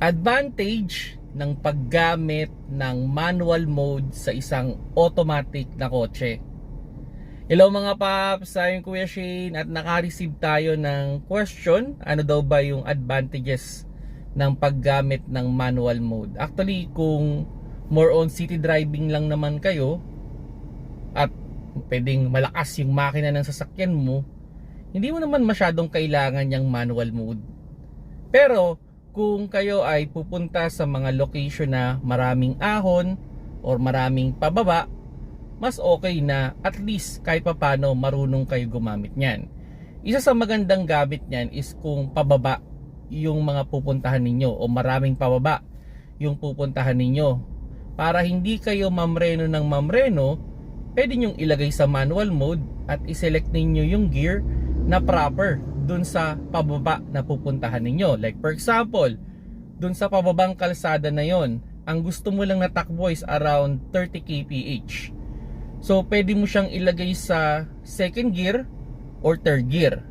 Advantage ng paggamit ng manual mode sa isang automatic na kotse. Hello mga paps, I'm Kuya Shane at naka-receive tayo ng question. Ano daw ba yung advantages ng paggamit ng manual mode? Actually, kung more on city driving lang naman kayo at pwedeng malakas yung makina ng sasakyan mo, hindi mo naman masyadong kailangan yung manual mode. Pero kung kayo ay pupunta sa mga location na maraming ahon or maraming pababa, mas okay na at least kahit papano marunong kayo gumamit niyan. Isa sa magandang gamit niyan is kung pababa yung mga pupuntahan ninyo o maraming pababa yung pupuntahan ninyo. Para hindi kayo mamreno ng mamreno, pwede nyong ilagay sa manual mode at iselect ninyo yung gear na proper dun sa pababa na pupuntahan ninyo. Like for example, dun sa pababang kalsada na yon, ang gusto mo lang na takbo is around 30 kph. So pwede mo siyang ilagay sa second gear or third gear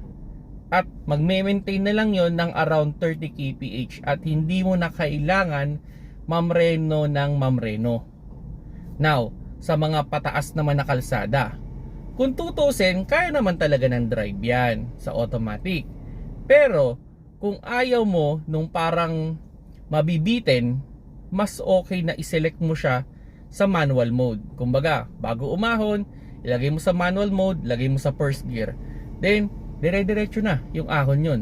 at magme-maintain na lang yon ng around 30 kph at hindi mo na kailangan mamreno ng mamreno. Now, sa mga pataas naman na kalsada, kung tutusin, kaya naman talaga ng drive yan sa automatic. Pero kung ayaw mo nung parang mabibitin, mas okay na iselect mo siya sa manual mode. Kumbaga, bago umahon, ilagay mo sa manual mode, lagay mo sa first gear. Then, dire-diretso na yung ahon yun.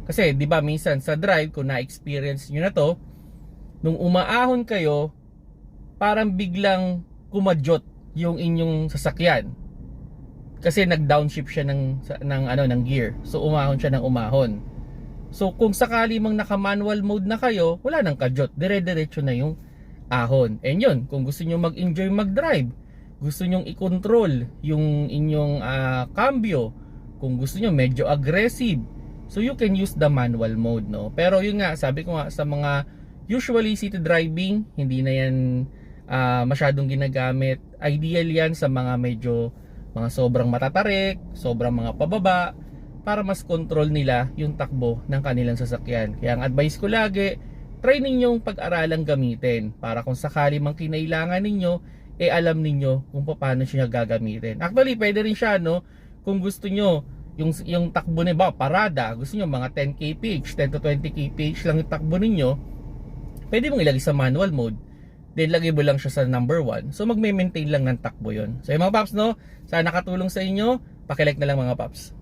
Kasi, di ba minsan sa drive, kung na-experience nyo na to, nung umaahon kayo, parang biglang kumadyot yung inyong sasakyan. Kasi nag-downshift siya ng gear. So umahon siya ng umahon. So kung sakali mang naka-manual mode na kayo, wala nang kadyot. Dire-diretso na yung ahon. And yun, kung gusto niyo mag-enjoy mag-drive, gusto niyo i-control yung inyong cambio, kung gusto niyo medyo aggressive, so you can use the manual mode, no? Pero yun nga, sabi ko nga sa mga usually city driving, hindi na yan masyadong ginagamit. Ideal yan sa mga medyo mga sobrang matatarik, sobrang mga pababa, para mas control nila yung takbo ng kanilang sasakyan. Kaya ang advice ko lagi, try ninyong pag-aralang gamitin para kung sakali mang kinailangan ninyo, alam ninyo kung paano siya gagamitin. Actually, pwede rin siya, no? Kung gusto nyo, yung takbo niyo ba, parada, gusto nyo mga 10 kph, 10 to 20 kph lang yung takbo ninyo, pwede mong ilagay sa manual mode. Then lagay mo lang siya sa number 1. So magme-maintain lang ng takbo yon. So yung mga paps, no, sana nakatulong sa inyo. Paki-like na lang mga paps.